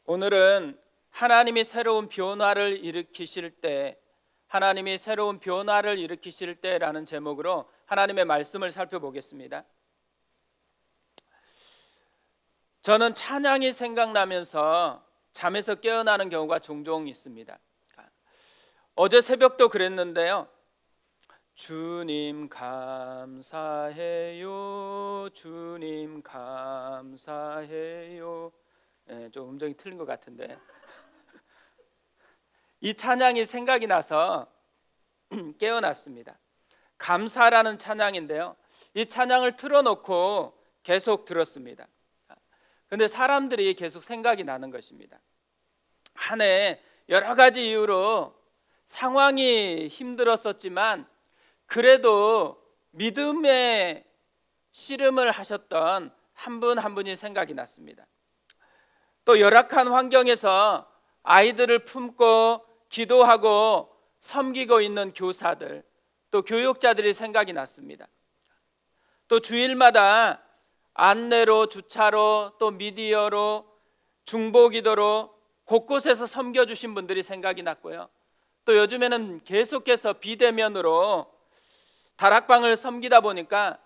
오늘은 하나님이 새로운 변화를 일으키실 때, 하나님이 새로운 변화를 일으키실 때라는 제목으로 하나님의 말씀을 살펴보겠습니다. 저는 찬양이 생각나면서 잠에서 깨어나는 경우가 종종 있습니다. 어제 새벽도 그랬는데요. 주님 감사해요, 주님 감사해요. 좀 음정이 틀린 것 같은데 이 찬양이 생각이 나서 깨어났습니다. 감사라는 찬양인데요, 이 찬양을 틀어놓고 계속 들었습니다. 그런데 사람들이 계속 생각이 나는 것입니다. 한 해 여러 가지 이유로 상황이 힘들었었지만 그래도 믿음의 씨름을 하셨던 한 분 한 분이 생각이 났습니다. 또 열악한 환경에서 아이들을 품고 기도하고 섬기고 있는 교사들, 또 교육자들이 생각이 났습니다. 또 주일마다 안내로, 주차로, 또 미디어로, 중보기도로 곳곳에서 섬겨주신 분들이 생각이 났고요. 또 요즘에는 계속해서 비대면으로 다락방을 섬기다 보니까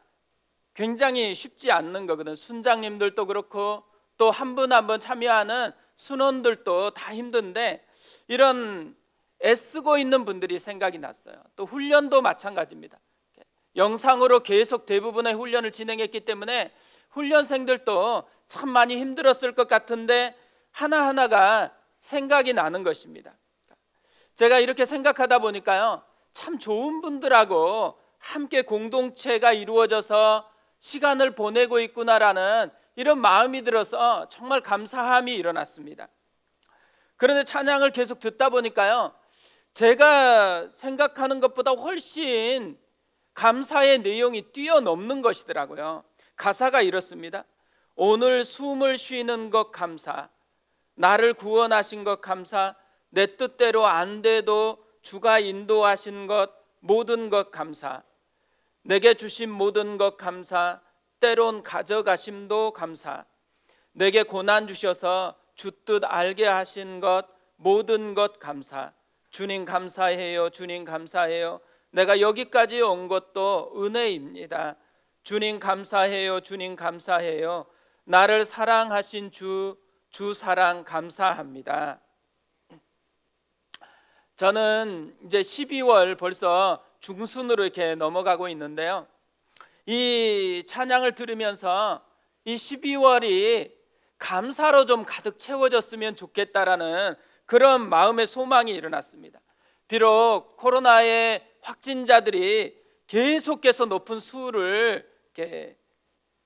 굉장히 쉽지 않는 거거든. 순장님들도 그렇고 또 한 분 한 분 참여하는 순원들도 다 힘든데 이런 애쓰고 있는 분들이 생각이 났어요. 또 훈련도 마찬가지입니다. 영상으로 계속 대부분의 훈련을 진행했기 때문에 훈련생들도 참 많이 힘들었을 것 같은데 하나하나가 생각이 나는 것입니다. 제가 이렇게 생각하다 보니까요, 참 좋은 분들하고 함께 공동체가 이루어져서 시간을 보내고 있구나라는 이런 마음이 들어서 정말 감사함이 일어났습니다. 그런데 찬양을 계속 듣다 보니까요, 제가 생각하는 것보다 훨씬 감사의 내용이 뛰어넘는 것이더라고요. 가사가 이렇습니다. 오늘 숨을 쉬는 것 감사, 나를 구원하신 것 감사, 내 뜻대로 안 돼도 주가 인도하신 것 모든 것 감사, 내게 주신 모든 것 감사, 때론 가져가심도 감사, 내게 고난 주셔서 주 뜻 알게 하신 것 모든 것 감사, 주님 감사해요, 주님 감사해요, 내가 여기까지 온 것도 은혜입니다. 주님 감사해요, 주님 감사해요, 나를 사랑하신 주 사랑 감사합니다. 저는 이제 12월 벌써 중순으로 이렇게 넘어가고 있는데요, 이 찬양을 들으면서 이 12월이 감사로 좀 가득 채워졌으면 좋겠다라는 그런 마음의 소망이 일어났습니다. 비록 코로나의 확진자들이 계속해서 높은 수를 이렇게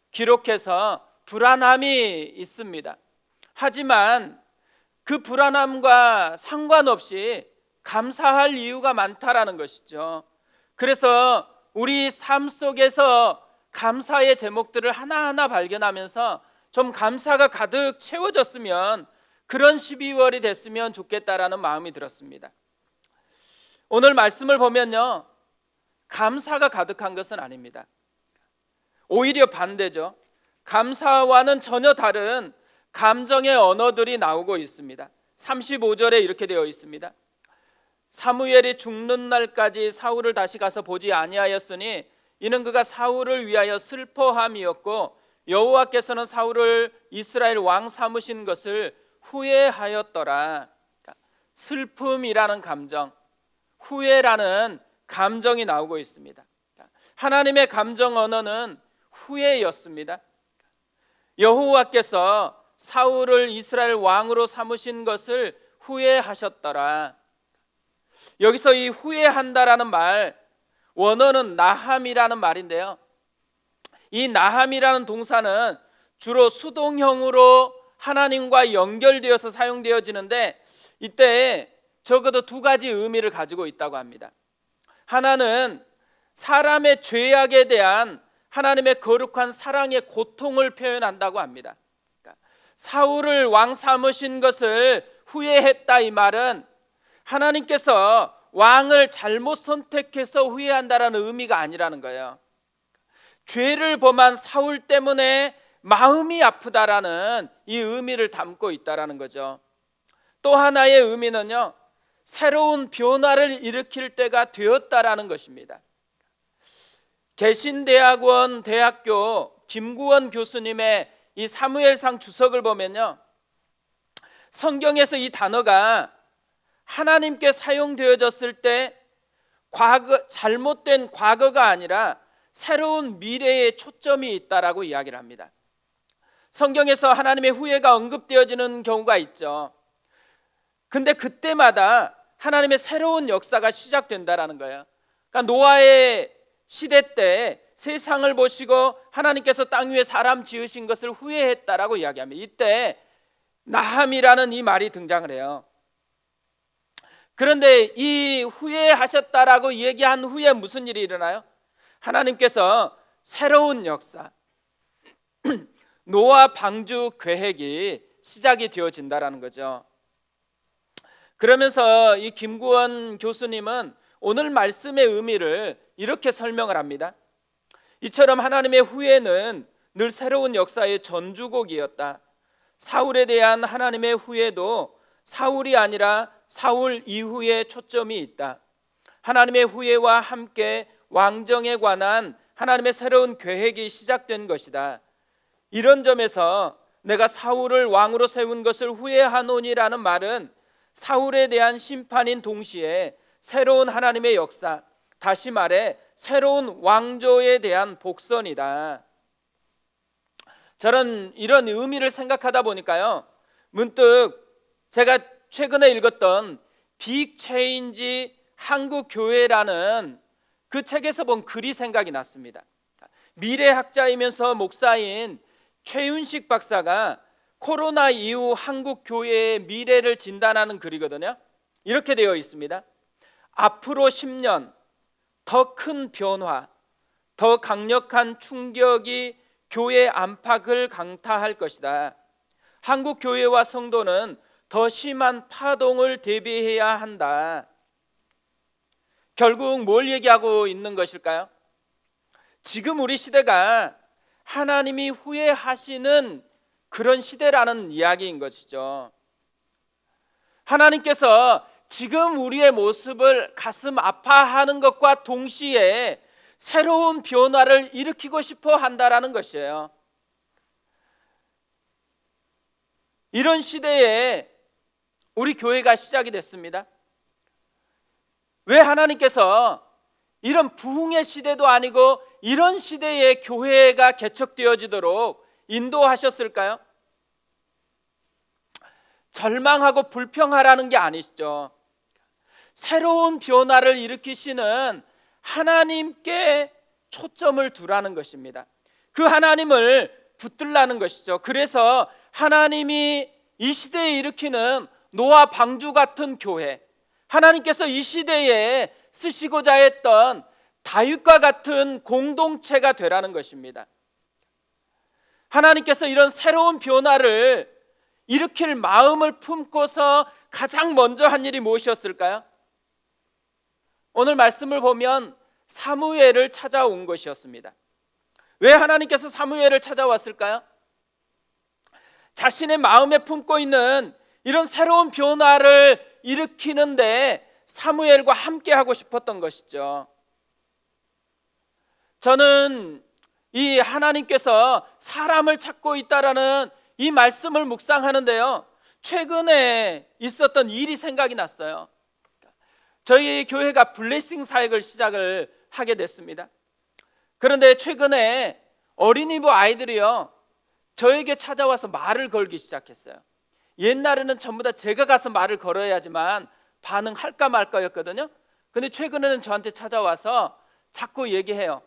기록해서 불안함이 있습니다. 하지만 그 불안함과 상관없이 감사할 이유가 많다라는 것이죠. 그래서 우리 삶 속에서 감사의 제목들을 하나하나 발견하면서 좀 감사가 가득 채워졌으면, 그런 12월이 됐으면 좋겠다라는 마음이 들었습니다. 오늘 말씀을 보면요, 감사가 가득한 것은 아닙니다. 오히려 반대죠. 감사와는 전혀 다른 감정의 언어들이 나오고 있습니다. 35절에 이렇게 되어 있습니다. 사무엘이 죽는 날까지 사울을 다시 가서 보지 아니하였으니 이는 그가 사울을 위하여 슬퍼함이었고 여호와께서는 사울을 이스라엘 왕 삼으신 것을 후회하였더라. 슬픔이라는 감정, 후회라는 감정이 나오고 있습니다. 하나님의 감정 언어는 후회였습니다. 여호와께서 사울을 이스라엘 왕으로 삼으신 것을 후회하셨더라. 여기서 이 후회한다라는 말, 원어는 나함이라는 말인데요, 이 나함이라는 동사는 주로 수동형으로 하나님과 연결되어서 사용되어지는데 이때 적어도 두 가지 의미를 가지고 있다고 합니다. 하나는 사람의 죄악에 대한 하나님의 거룩한 사랑의 고통을 표현한다고 합니다. 사울을 왕 삼으신 것을 후회했다, 이 말은 하나님께서 왕을 잘못 선택해서 후회한다라는 의미가 아니라는 거예요. 죄를 범한 사울 때문에 마음이 아프다라는 이 의미를 담고 있다라는 거죠. 또 하나의 의미는요, 새로운 변화를 일으킬 때가 되었다라는 것입니다. 개신대학원 대학교 김구원 교수님의 이 사무엘상 주석을 보면요, 성경에서 이 단어가 하나님께 사용되어졌을 때 잘못된 과거가 아니라 새로운 미래에 초점이 있다라고 이야기를 합니다. 성경에서 하나님의 후예가 언급되어지는 경우가 있죠. 근데 그때마다 하나님의 새로운 역사가 시작된다라는 거예요. 그러니까 노아의 시대 때 세상을 보시고 하나님께서 땅 위에 사람 지으신 것을 후회했다라고 이야기합니다. 이때 나함이라는 이 말이 등장을 해요. 그런데 이 후회하셨다라고 얘기한 후에 무슨 일이 일어나요? 하나님께서 새로운 역사, 노아 방주 계획이 시작이 되어진다라는 거죠. 그러면서 이 김구원 교수님은 오늘 말씀의 의미를 이렇게 설명을 합니다. 이처럼 하나님의 후회는 늘 새로운 역사의 전주곡이었다. 사울에 대한 하나님의 후회도 사울이 아니라 사울 이후에 초점이 있다. 하나님의 후회와 함께 왕정에 관한 하나님의 새로운 계획이 시작된 것이다. 이런 점에서 내가 사울을 왕으로 세운 것을 후회하노니라는 말은 사울에 대한 심판인 동시에 새로운 하나님의 역사, 다시 말해 새로운 왕조에 대한 복선이다. 저는 이런 의미를 생각하다 보니까요, 문득 제가 최근에 읽었던 빅 체인지 한국 교회라는 그 책에서 본 글이 생각이 났습니다. 미래학자이면서 목사인 최윤식 박사가 코로나 이후 한국 교회의 미래를 진단하는 글이거든요. 이렇게 되어 있습니다. 앞으로 10년 더 큰 변화, 더 강력한 충격이 교회 안팎을 강타할 것이다. 한국 교회와 성도는 더 심한 파동을 대비해야 한다. 결국 뭘 얘기하고 있는 것일까요? 지금 우리 시대가 하나님이 후회하시는 그런 시대라는 이야기인 것이죠. 하나님께서 지금 우리의 모습을 가슴 아파하는 것과 동시에 새로운 변화를 일으키고 싶어 한다라는 것이에요. 이런 시대에 우리 교회가 시작이 됐습니다. 왜 하나님께서 이런 부흥의 시대도 아니고 이런 시대에 교회가 개척되어지도록 인도하셨을까요? 절망하고 불평하라는 게 아니시죠. 새로운 변화를 일으키시는 하나님께 초점을 두라는 것입니다. 그 하나님을 붙들라는 것이죠. 그래서 하나님이 이 시대에 일으키는 노아 방주 같은 교회, 하나님께서 이 시대에 쓰시고자 했던 다윗과 같은 공동체가 되라는 것입니다. 하나님께서 이런 새로운 변화를 일으킬 마음을 품고서 가장 먼저 한 일이 무엇이었을까요? 오늘 말씀을 보면 사무엘을 찾아온 것이었습니다. 왜 하나님께서 사무엘을 찾아왔을까요? 자신의 마음에 품고 있는 이런 새로운 변화를 일으키는데 사무엘과 함께 하고 싶었던 것이죠. 저는 이 하나님께서 사람을 찾고 있다라는 이 말씀을 묵상하는데요, 최근에 있었던 일이 생각이 났어요. 저희 교회가 블레싱 사역을 시작을 하게 됐습니다. 그런데 최근에 어린이부 아이들이요, 저에게 찾아와서 말을 걸기 시작했어요. 옛날에는 전부 다 제가 가서 말을 걸어야지만 반응할까 말까였거든요. 근데 최근에는 저한테 찾아와서 자꾸 얘기해요.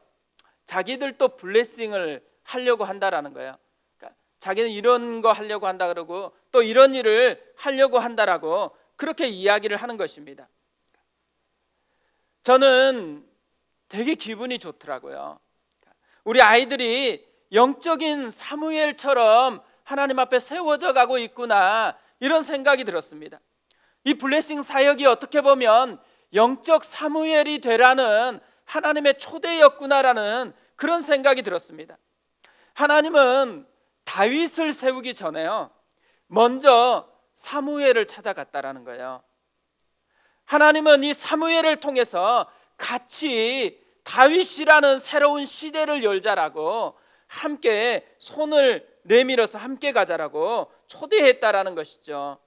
자기들도 블레싱을 하려고 한다라는 거예요. 그러니까 자기는 이런 거 하려고 한다 그러고 또 이런 일을 하려고 한다라고 그렇게 이야기를 하는 것입니다. 저는 되게 기분이 좋더라고요. 우리 아이들이 영적인 사무엘처럼 하나님 앞에 세워져 가고 있구나, 이런 생각이 들었습니다. 이 블레싱 사역이 어떻게 보면 영적 사무엘이 되라는 하나님의 초대였구나라는 그런 생각이 들었습니다. 하나님은 다윗을 세우기 전에요, 먼저 사무엘을 찾아갔다라는 거예요. 하나님은 이 사무엘을 통해서 같이 다윗이라는 새로운 시대를 열자라고, 함께 손을 내밀어서 함께 가자라고 초대했다라는 것이죠.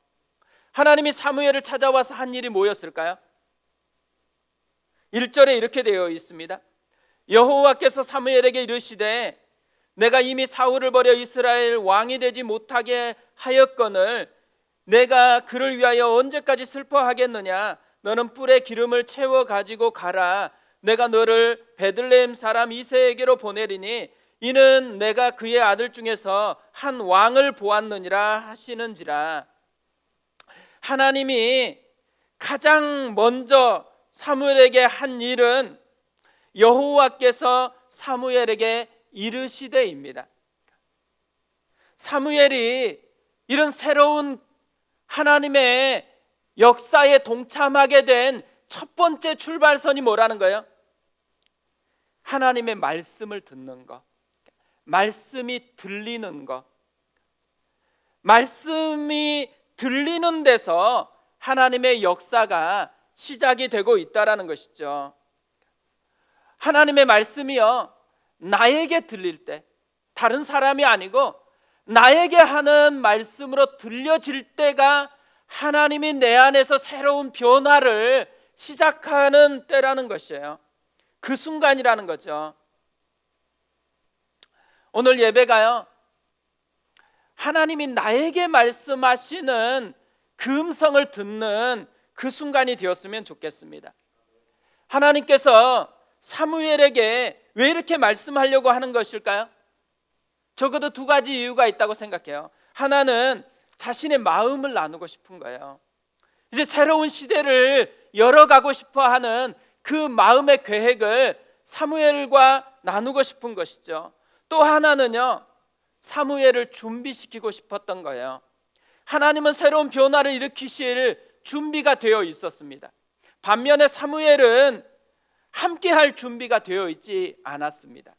하나님이 사무엘을 찾아와서 한 일이 뭐였을까요? 1절에 이렇게 되어 있습니다. 여호와께서 사무엘에게 이르시되 내가 이미 사울을 버려 이스라엘 왕이 되지 못하게 하였거늘 내가 그를 위하여 언제까지 슬퍼하겠느냐. 너는 뿔에 기름을 채워 가지고 가라. 내가 너를 베들레헴 사람 이새에게로 보내리니 이는 내가 그의 아들 중에서 한 왕을 보았느니라 하시는지라. 하나님이 가장 먼저 사무엘에게 한 일은 여호와께서 사무엘에게 이르시되입니다. 사무엘이 이런 새로운 하나님의 역사에 동참하게 된 첫 번째 출발선이 뭐라는 거예요? 하나님의 말씀을 듣는 것, 말씀이 들리는 것. 말씀이 들리는 데서 하나님의 역사가 시작이 되고 있다라는 것이죠. 하나님의 말씀이요, 나에게 들릴 때, 다른 사람이 아니고 나에게 하는 말씀으로 들려질 때가 하나님이 내 안에서 새로운 변화를 시작하는 때라는 것이에요. 그 순간이라는 거죠. 오늘 예배가요, 하나님이 나에게 말씀하시는 그 음성을 듣는 그 순간이 되었으면 좋겠습니다. 하나님께서 사무엘에게 왜 이렇게 말씀하려고 하는 것일까요? 적어도 두 가지 이유가 있다고 생각해요. 하나는 자신의 마음을 나누고 싶은 거예요. 이제 새로운 시대를 열어가고 싶어하는 그 마음의 계획을 사무엘과 나누고 싶은 것이죠. 또 하나는요, 사무엘을 준비시키고 싶었던 거예요. 하나님은 새로운 변화를 일으키실 준비가 되어 있었습니다. 반면에 사무엘은 함께할 준비가 되어 있지 않았습니다.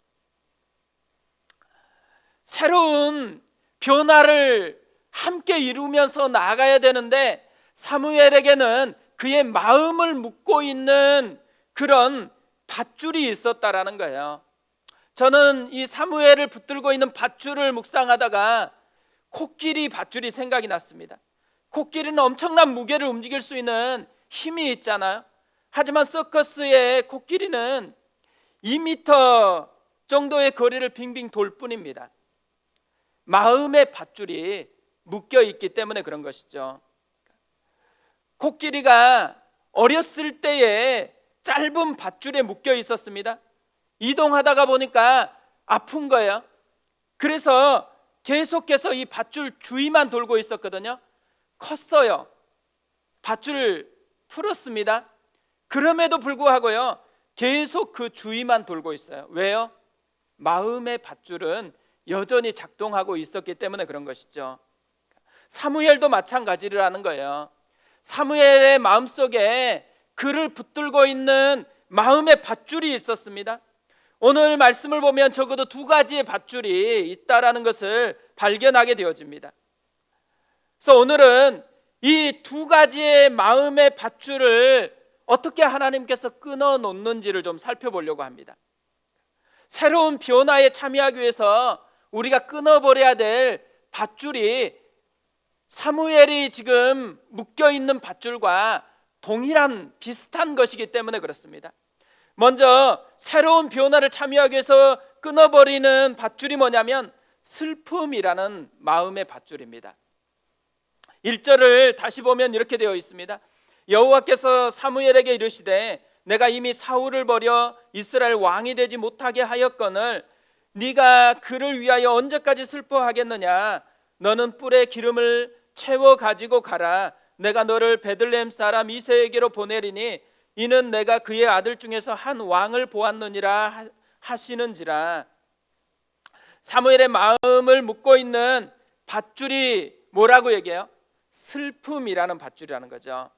새로운 변화를 함께 이루면서 나아가야 되는데 사무엘에게는 그의 마음을 묻고 있는 그런 밧줄이 있었다라는 거예요. 저는 이 사무엘을 붙들고 있는 밧줄을 묵상하다가 코끼리 밧줄이 생각이 났습니다. 코끼리는 엄청난 무게를 움직일 수 있는 힘이 있잖아요. 하지만 서커스의 코끼리는 2m 정도의 거리를 빙빙 돌 뿐입니다. 마음의 밧줄이 묶여 있기 때문에 그런 것이죠. 코끼리가 어렸을 때에 짧은 밧줄에 묶여 있었습니다. 이동하다가 보니까 아픈 거예요. 그래서 계속해서 이 밧줄 주위만 돌고 있었거든요. 컸어요. 밧줄 풀었습니다. 그럼에도 불구하고요, 계속 그 주위만 돌고 있어요. 왜요? 마음의 밧줄은 여전히 작동하고 있었기 때문에 그런 것이죠. 사무엘도 마찬가지라는 거예요. 사무엘의 마음속에 그를 붙들고 있는 마음의 밧줄이 있었습니다. 오늘 말씀을 보면 적어도 두 가지의 밧줄이 있다라는 것을 발견하게 되어집니다. 그래서 오늘은 이 두 가지의 마음의 밧줄을 어떻게 하나님께서 끊어 놓는지를 좀 살펴보려고 합니다. 새로운 변화에 참여하기 위해서 우리가 끊어버려야 될 밧줄이 사무엘이 지금 묶여있는 밧줄과 동일한 비슷한 것이기 때문에 그렇습니다. 먼저 새로운 변화를 참여하기 위해서 끊어버리는 밧줄이 뭐냐면 슬픔이라는 마음의 밧줄입니다. 1절을 다시 보면 이렇게 되어 있습니다. 여호와께서 사무엘에게 이르시되 내가 이미 사울을 버려 이스라엘 왕이 되지 못하게 하였거늘 네가 그를 위하여 언제까지 슬퍼하겠느냐. 너는 뿔에 기름을 채워 가지고 가라. 내가 너를 베들레헴 사람 이새에게로 보내리니 이는 내가 그의 아들 중에서 한 왕을 보았느니라 하시는지라. 사무엘의 마음을 묶고 있는 밧줄이 뭐라고 얘기해요? 슬픔이라는 밧줄이라는 거죠.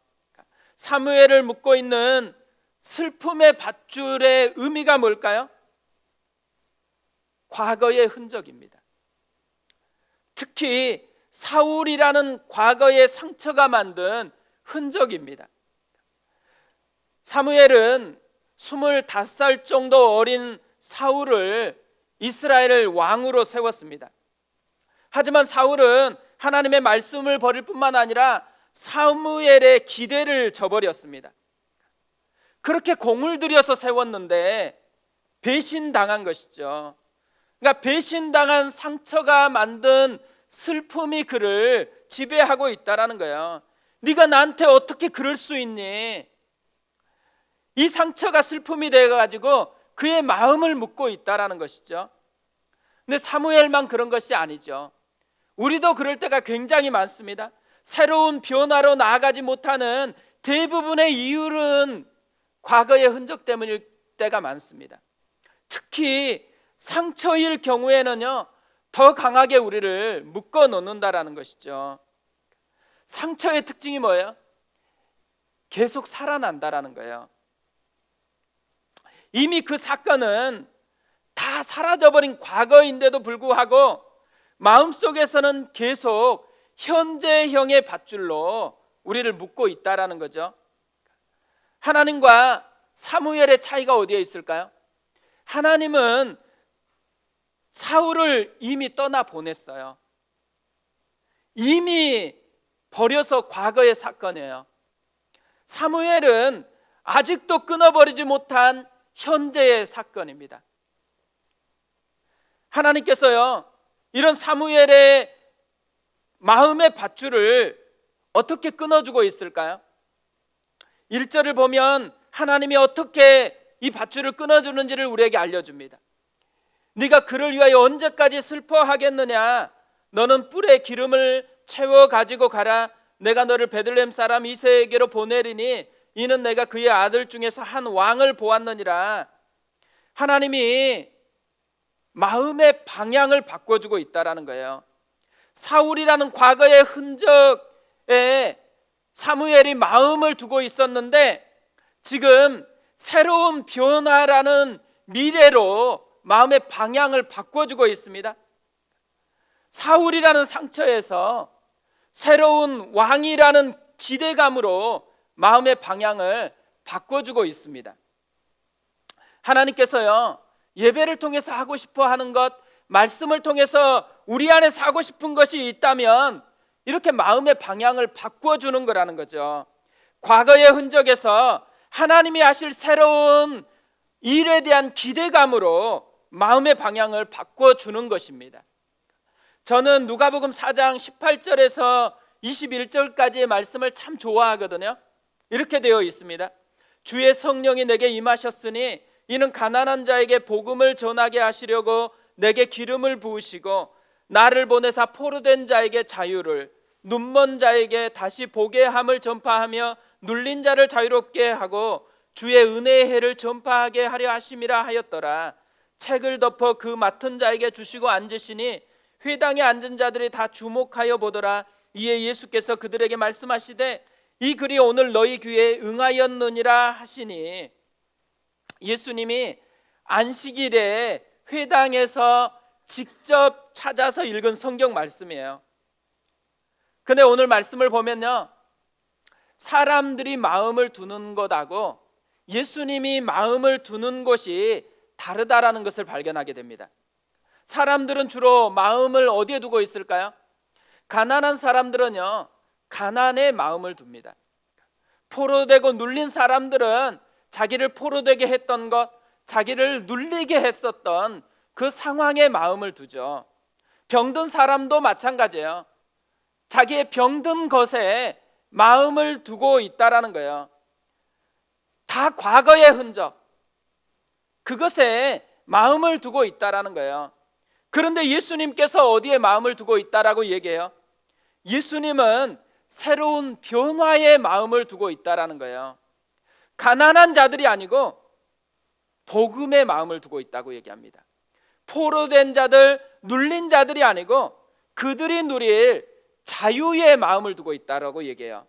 사무엘을 묶고 있는 슬픔의 밧줄의 의미가 뭘까요? 과거의 흔적입니다. 특히 사울이라는 과거의 상처가 만든 흔적입니다. 사무엘은 25살 정도 어린 사울을 이스라엘을 왕으로 세웠습니다. 하지만 사울은 하나님의 말씀을 버릴 뿐만 아니라 사무엘의 기대를 저버렸습니다. 그렇게 공을 들여서 세웠는데 배신당한 것이죠. 그러니까 배신당한 상처가 만든 슬픔이 그를 지배하고 있다라는 거예요. 네가 나한테 어떻게 그럴 수 있니? 이 상처가 슬픔이 돼가지고 그의 마음을 묶고 있다라는 것이죠. 근데 사무엘만 그런 것이 아니죠. 우리도 그럴 때가 굉장히 많습니다. 새로운 변화로 나아가지 못하는 대부분의 이유는 과거의 흔적 때문일 때가 많습니다. 특히 상처일 경우에는요, 더 강하게 우리를 묶어 놓는다라는 것이죠. 상처의 특징이 뭐예요? 계속 살아난다라는 거예요. 이미 그 사건은 다 사라져버린 과거인데도 불구하고 마음속에서는 계속 현재형의 밧줄로 우리를 묶고 있다라는 거죠. 하나님과 사무엘의 차이가 어디에 있을까요? 하나님은 사울을 이미 떠나 보냈어요. 이미 버려서 과거의 사건이에요. 사무엘은 아직도 끊어버리지 못한 현재의 사건입니다. 하나님께서요, 이런 사무엘의 마음의 밧줄을 어떻게 끊어주고 있을까요? 1절을 보면 하나님이 어떻게 이 밧줄을 끊어주는지를 우리에게 알려줍니다. 네가 그를 위하여 언제까지 슬퍼하겠느냐? 너는 뿔에 기름을 채워 가지고 가라. 내가 너를 베들레헴 사람 이새에게로 보내리니 이는 내가 그의 아들 중에서 한 왕을 보았느니라. 하나님이 마음의 방향을 바꿔주고 있다라는 거예요. 사울이라는 과거의 흔적에 사무엘이 마음을 두고 있었는데 지금 새로운 변화라는 미래로 마음의 방향을 바꿔주고 있습니다. 사울이라는 상처에서 새로운 왕이라는 기대감으로 마음의 방향을 바꿔주고 있습니다. 하나님께서요, 예배를 통해서 하고 싶어 하는 것, 말씀을 통해서 우리 안에서 하고 싶은 것이 있다면 이렇게 마음의 방향을 바꿔주는 거라는 거죠. 과거의 흔적에서 하나님이 하실 새로운 일에 대한 기대감으로 마음의 방향을 바꿔주는 것입니다. 저는 누가복음 4장 18절에서 21절까지의 말씀을 참 좋아하거든요. 이렇게 되어 있습니다. 주의 성령이 내게 임하셨으니 이는 가난한 자에게 복음을 전하게 하시려고 내게 기름을 부으시고 나를 보내사 포로된 자에게 자유를, 눈먼 자에게 다시 보게 함을 전파하며 눌린 자를 자유롭게 하고 주의 은혜의 해를 전파하게 하려 하심이라 하였더라. 책을 덮어 그 맡은 자에게 주시고 앉으시니 회당에 앉은 자들이 다 주목하여 보더라. 이에 예수께서 그들에게 말씀하시되 이 글이 오늘 너희 귀에 응하였느니라 하시니, 예수님이 안식일에 회당에서 직접 찾아서 읽은 성경 말씀이에요. 근데 오늘 말씀을 보면요, 사람들이 마음을 두는 것하고 예수님이 마음을 두는 것이 다르다라는 것을 발견하게 됩니다. 사람들은 주로 마음을 어디에 두고 있을까요? 가난한 사람들은요, 가난에 마음을 둡니다. 포로되고 눌린 사람들은 자기를 포로되게 했던 것, 자기를 눌리게 했었던 그 상황에 마음을 두죠. 병든 사람도 마찬가지예요. 자기의 병든 것에 마음을 두고 있다라는 거예요. 다 과거의 흔적, 그것에 마음을 두고 있다라는 거예요. 그런데 예수님께서 어디에 마음을 두고 있다라고 얘기해요? 예수님은 새로운 변화에 마음을 두고 있다라는 거예요. 가난한 자들이 아니고 복음에 마음을 두고 있다고 얘기합니다. 포로된 자들, 눌린 자들이 아니고 그들이 누릴 자유에 마음을 두고 있다라고 얘기해요.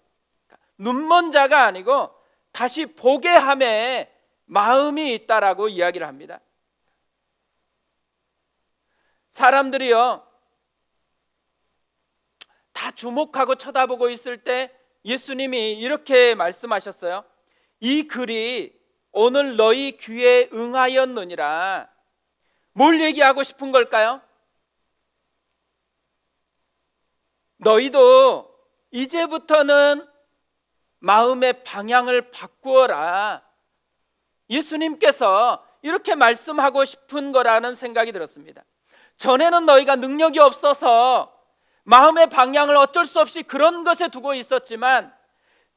눈먼 자가 아니고 다시 보게 함에 마음이 있다라고 이야기를 합니다. 사람들이요, 다 주목하고 쳐다보고 있을 때 예수님이 이렇게 말씀하셨어요. 이 글이 오늘 너희 귀에 응하였느니라. 뭘 얘기하고 싶은 걸까요? 너희도 이제부터는 마음의 방향을 바꾸어라. 예수님께서 이렇게 말씀하고 싶은 거라는 생각이 들었습니다. 전에는 너희가 능력이 없어서 마음의 방향을 어쩔 수 없이 그런 것에 두고 있었지만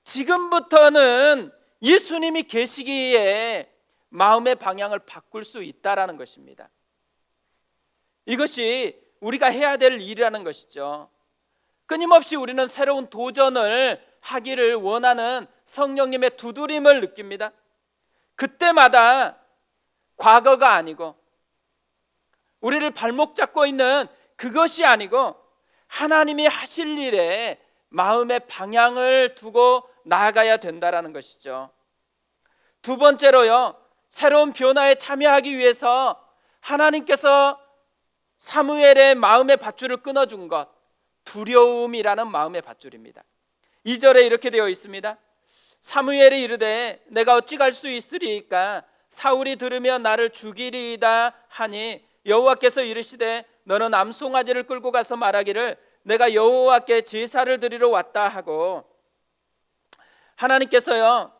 지금부터는 예수님이 계시기에 마음의 방향을 바꿀 수 있다라는 것입니다. 이것이 우리가 해야 될 일이라는 것이죠. 끊임없이 우리는 새로운 도전을 하기를 원하는 성령님의 두드림을 느낍니다. 그때마다 과거가 아니고 우리를 발목 잡고 있는 그것이 아니고 하나님이 하실 일에 마음의 방향을 두고 나아가야 된다라는 것이죠. 두 번째로요, 새로운 변화에 참여하기 위해서 하나님께서 사무엘의 마음의 밧줄을 끊어준 것, 두려움이라는 마음의 밧줄입니다. 2절에 이렇게 되어 있습니다. 사무엘이 이르되 내가 어찌 갈 수 있으리이까 사울이 들으면 나를 죽이리이다 하니 여호와께서 이르시되 너는 암송아지를 끌고 가서 말하기를 내가 여호와께 제사를 드리러 왔다 하고, 하나님께서요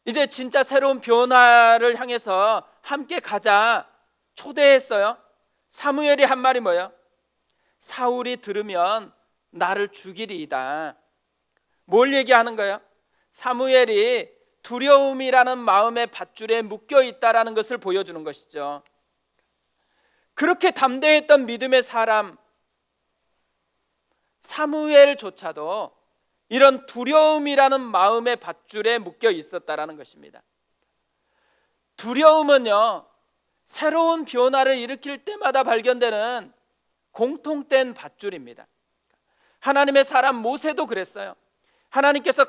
이제 진짜 새로운 변화를 향해서 함께 가자 초대했어요. 사무엘이 한 말이 뭐예요? 사울이 들으면 나를 죽이리이다. 뭘 얘기하는 거예요? 사무엘이 두려움이라는 마음의 밧줄에 묶여 있다라는 것을 보여주는 것이죠. 그렇게 담대했던 믿음의 사람 사무엘조차도 이런 두려움이라는 마음의 밧줄에 묶여 있었다라는 것입니다. 두려움은요, 새로운 변화를 일으킬 때마다 발견되는 공통된 밧줄입니다. 하나님의 사람 모세도 그랬어요. 하나님께서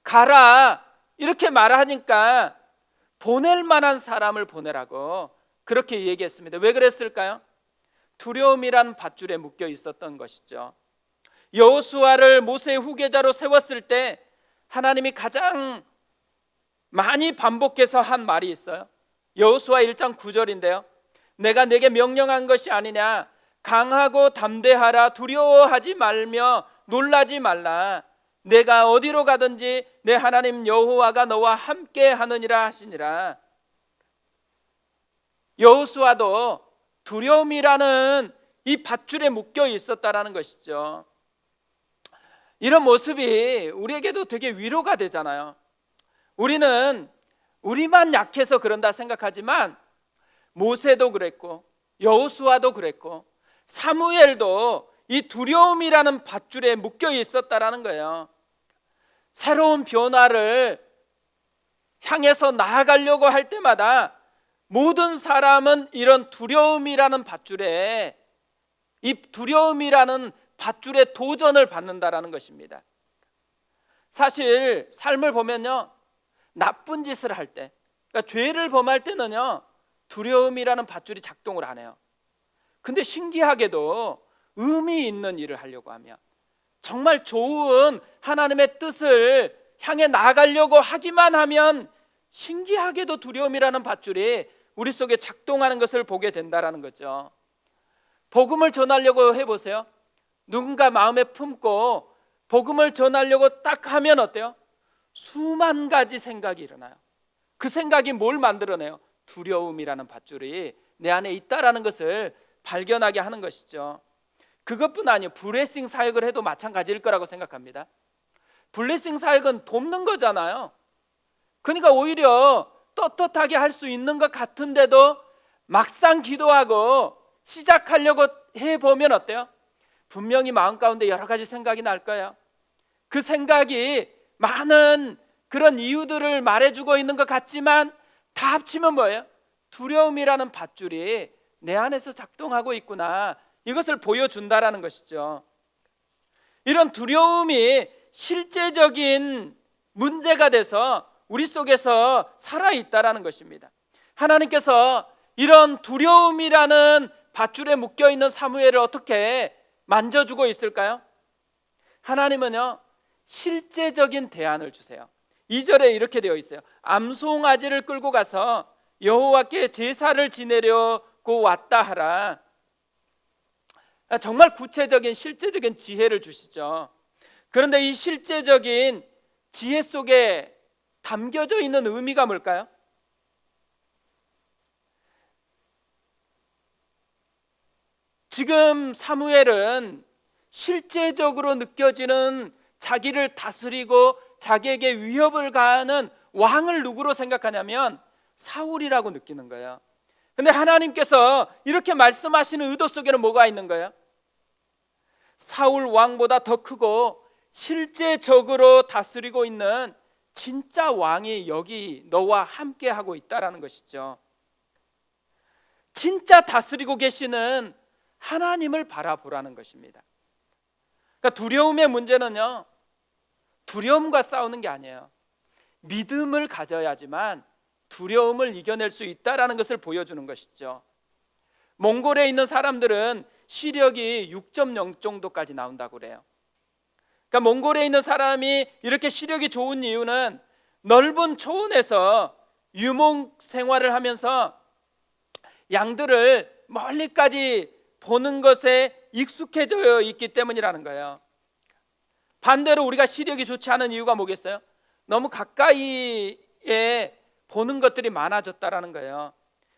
가라 이렇게 말하니까 보낼 만한 사람을 보내라고 그렇게 얘기했습니다. 왜 그랬을까요? 두려움이란 밧줄에 묶여 있었던 것이죠. 여호수아를 모세의 후계자로 세웠을 때 하나님이 가장 많이 반복해서 한 말이 있어요. 여호수아 1장 9절인데요. 내가 내게 명령한 것이 아니냐, 강하고 담대하라, 두려워하지 말며 놀라지 말라, 내가 어디로 가든지 내 하나님 여호와가 너와 함께 하느니라 하시니라. 여호수아도 두려움이라는 이 밧줄에 묶여 있었다라는 것이죠. 이런 모습이 우리에게도 되게 위로가 되잖아요. 우리는 우리만 약해서 그런다 생각하지만 모세도 그랬고 여호수아도 그랬고 사무엘도 이 두려움이라는 밧줄에 묶여 있었다라는 거예요. 새로운 변화를 향해서 나아가려고 할 때마다 모든 사람은 이런 두려움이라는 밧줄에, 이 두려움이라는 밧줄에 도전을 받는다라는 것입니다. 사실 삶을 보면요, 나쁜 짓을 할 때, 그러니까 죄를 범할 때는요 두려움이라는 밧줄이 작동을 안 해요. 근데 신기하게도 의미 있는 일을 하려고 하면, 정말 좋은 하나님의 뜻을 향해 나아가려고 하기만 하면 신기하게도 두려움이라는 밧줄이 우리 속에 작동하는 것을 보게 된다라는 거죠. 복음을 전하려고 해보세요. 누군가 마음에 품고 복음을 전하려고 딱 하면 어때요? 수만 가지 생각이 일어나요. 그 생각이 뭘 만들어내요? 두려움이라는 밧줄이 내 안에 있다라는 것을 발견하게 하는 것이죠. 그것뿐 아니에요. 블레싱 사역을 해도 마찬가지일 거라고 생각합니다. 블레싱 사역은 돕는 거잖아요. 그러니까 오히려 떳떳하게 할 수 있는 것 같은데도 막상 기도하고 시작하려고 해보면 어때요? 분명히 마음 가운데 여러 가지 생각이 날 거예요. 그 생각이 많은 그런 이유들을 말해주고 있는 것 같지만 다 합치면 뭐예요? 두려움이라는 밧줄이 내 안에서 작동하고 있구나, 이것을 보여준다라는 것이죠. 이런 두려움이 실제적인 문제가 돼서 우리 속에서 살아있다라는 것입니다. 하나님께서 이런 두려움이라는 밧줄에 묶여있는 사무엘을 어떻게 만져주고 있을까요? 하나님은요, 실제적인 대안을 주세요. 2절에 이렇게 되어 있어요. 암송아지를 끌고 가서 여호와께 제사를 지내려고 왔다 하라. 정말 구체적인 실제적인 지혜를 주시죠. 그런데 이 실제적인 지혜 속에 담겨져 있는 의미가 뭘까요? 지금 사무엘은 실제적으로 느껴지는 자기를 다스리고 자기에게 위협을 가하는 왕을 누구로 생각하냐면 사울이라고 느끼는 거예요. 근데 하나님께서 이렇게 말씀하시는 의도 속에는 뭐가 있는 거예요? 사울 왕보다 더 크고 실제적으로 다스리고 있는 진짜 왕이 여기 너와 함께 하고 있다라는 것이죠. 진짜 다스리고 계시는 하나님을 바라보라는 것입니다. 그러니까 두려움의 문제는요, 두려움과 싸우는 게 아니에요. 믿음을 가져야지만 두려움을 이겨낼 수 있다라는 것을 보여주는 것이죠. 몽골에 있는 사람들은 시력이 6.0 정도까지 나온다고 그래요. 그러니까 몽골에 있는 사람이 이렇게 시력이 좋은 이유는 넓은 초원에서 유목 생활을 하면서 양들을 멀리까지 보는 것에 익숙해져 있기 때문이라는 거예요. 반대로 우리가 시력이 좋지 않은 이유가 뭐겠어요? 너무 가까이에 보는 것들이 많아졌다라는 거예요.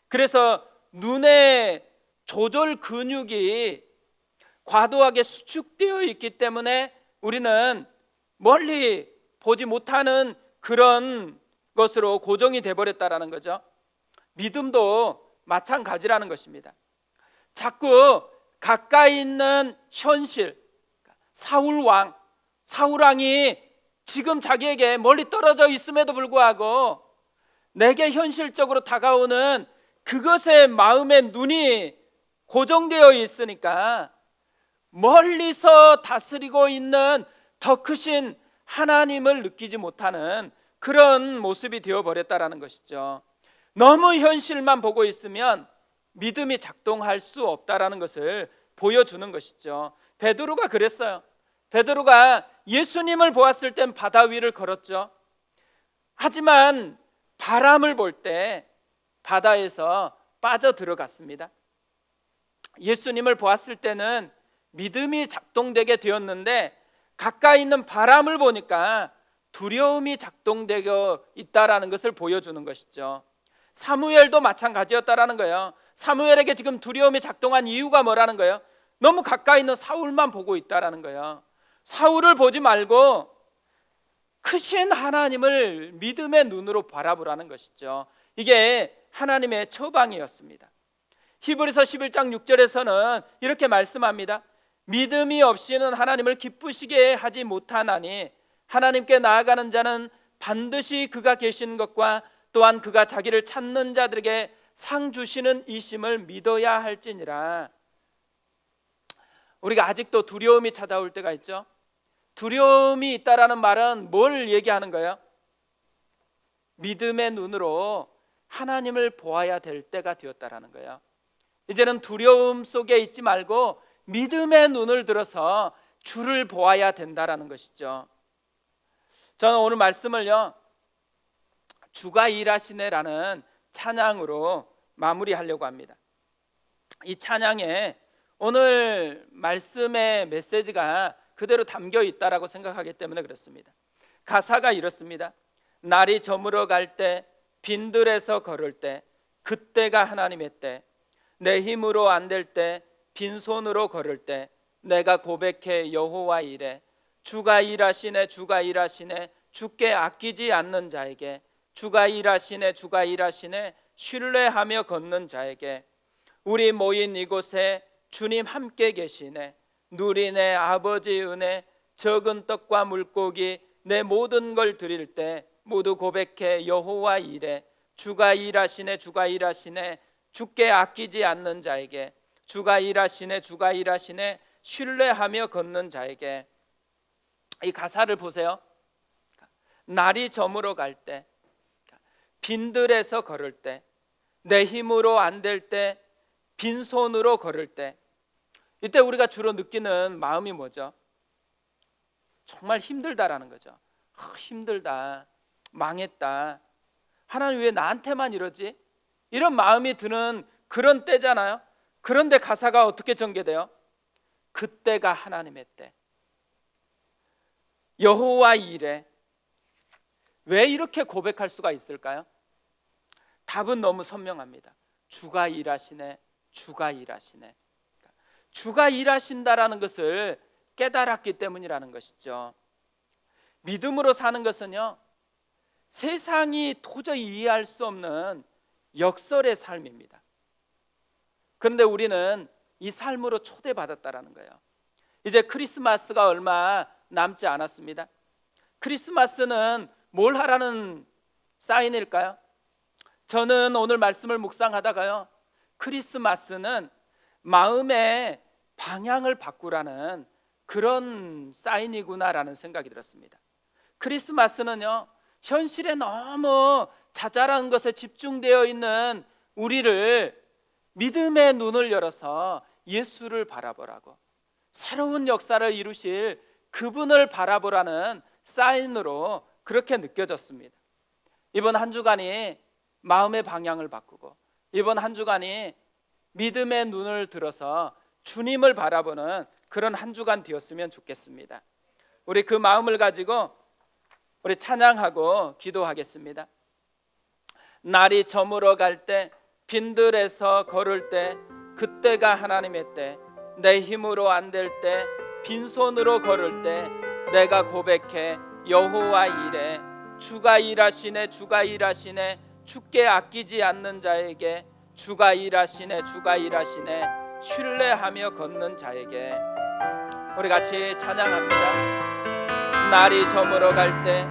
그래서 눈의 조절 근육이 과도하게 수축되어 있기 때문에 우리는 멀리 보지 못하는 그런 것으로 고정이 돼버렸다라는 거죠. 믿음도 마찬가지라는 것입니다. 자꾸 가까이 있는 현실, 사울왕이 지금 자기에게 멀리 떨어져 있음에도 불구하고 내게 현실적으로 다가오는 그것에 마음의 눈이 고정되어 있으니까 멀리서 다스리고 있는 더 크신 하나님을 느끼지 못하는 그런 모습이 되어버렸다라는 것이죠. 너무 현실만 보고 있으면 믿음이 작동할 수 없다라는 것을 보여주는 것이죠. 베드로가 그랬어요. 베드로가 예수님을 보았을 땐 바다 위를 걸었죠. 하지만 바람을 볼 때 바다에서 빠져 들어갔습니다. 예수님을 보았을 때는 믿음이 작동되게 되었는데 가까이 있는 바람을 보니까 두려움이 작동되고 있다라는 것을 보여주는 것이죠. 사무엘도 마찬가지였다라는 거예요. 사무엘에게 지금 두려움이 작동한 이유가 뭐라는 거예요? 너무 가까이 있는 사울만 보고 있다라는 거예요. 사울을 보지 말고 크신 하나님을 믿음의 눈으로 바라보라는 것이죠. 이게 하나님의 처방이었습니다. 히브리서 11장 6절에서는 이렇게 말씀합니다. 믿음이 없이는 하나님을 기쁘시게 하지 못하나니 하나님께 나아가는 자는 반드시 그가 계신 것과 또한 그가 자기를 찾는 자들에게 상 주시는 이심을 믿어야 할지니라. 우리가 아직도 두려움이 찾아올 때가 있죠. 두려움이 있다라는 말은 뭘 얘기하는 거예요? 믿음의 눈으로 하나님을 보아야 될 때가 되었다라는 거예요. 이제는 두려움 속에 있지 말고 믿음의 눈을 들어서 주를 보아야 된다라는 것이죠. 저는 오늘 말씀을요, 주가 일하시네라는 찬양으로 마무리하려고 합니다. 이 찬양에 오늘 말씀의 메시지가 그대로 담겨 있다라고 생각하기 때문에 그렇습니다. 가사가 이렇습니다. 날이 저물어 갈 때, 빈들에서 걸을 때, 그때가 하나님의 때, 내 힘으로 안 될 때, 빈손으로 걸을 때, 내가 고백해 여호와 이래. 주가 일하시네, 주가 일하시네, 주께 아끼지 않는 자에게, 주가 일하시네, 주가 일하시네, 신뢰하며 걷는 자에게. 우리 모인 이곳에 주님 함께 계시네. 누리네 아버지 은혜, 적은 떡과 물고기 내 모든 걸 드릴 때 모두 고백해 여호와 이래. 주가 일하시네, 주가 일하시네, 주께 아끼지 않는 자에게. 주가 일하시네, 주가 일하시네, 신뢰하며 걷는 자에게. 이 가사를 보세요. 날이 저물어 갈 때, 빈들에서 걸을 때, 내 힘으로 안 될 때, 빈손으로 걸을 때, 이때 우리가 주로 느끼는 마음이 뭐죠? 정말 힘들다라는 거죠. 힘들다, 망했다, 하나님 왜 나한테만 이러지? 이런 마음이 드는 그런 때잖아요. 그런데 가사가 어떻게 전개돼요? 그때가 하나님의 때, 여호와 이래. 왜 이렇게 고백할 수가 있을까요? 답은 너무 선명합니다. 주가 일하시네, 주가 일하시네. 주가 일하신다라는 것을 깨달았기 때문이라는 것이죠. 믿음으로 사는 것은요, 세상이 도저히 이해할 수 없는 역설의 삶입니다. 그런데 우리는 이 삶으로 초대받았다라는 거예요. 이제 크리스마스가 얼마 남지 않았습니다. 크리스마스는 뭘 하라는 사인일까요? 저는 오늘 말씀을 묵상하다가요, 크리스마스는 마음의 방향을 바꾸라는 그런 사인이구나라는 생각이 들었습니다. 크리스마스는요, 현실에 너무 자잘한 것에 집중되어 있는 우리를 믿음의 눈을 열어서 예수를 바라보라고, 새로운 역사를 이루실 그분을 바라보라는 사인으로 그렇게 느껴졌습니다. 이번 한 주간이 마음의 방향을 바꾸고, 이번 한 주간이 믿음의 눈을 들어서 주님을 바라보는 그런 한 주간 되었으면 좋겠습니다. 우리 그 마음을 가지고 우리 찬양하고 기도하겠습니다. 날이 저물어 갈 때, 빈들에서 걸을 때, 그때가 하나님의 때, 내 힘으로 안 될 때, 빈손으로 걸을 때 내가 고백해 여호와 이래. 주가 일하시네, 주가 일하시네. 주께 아끼지 않는 자에게 주가 일하시네, 주가 일하시네. 신뢰하며 걷는 자에게. 우리 같이 찬양합니다. 날이 저물어 갈 때,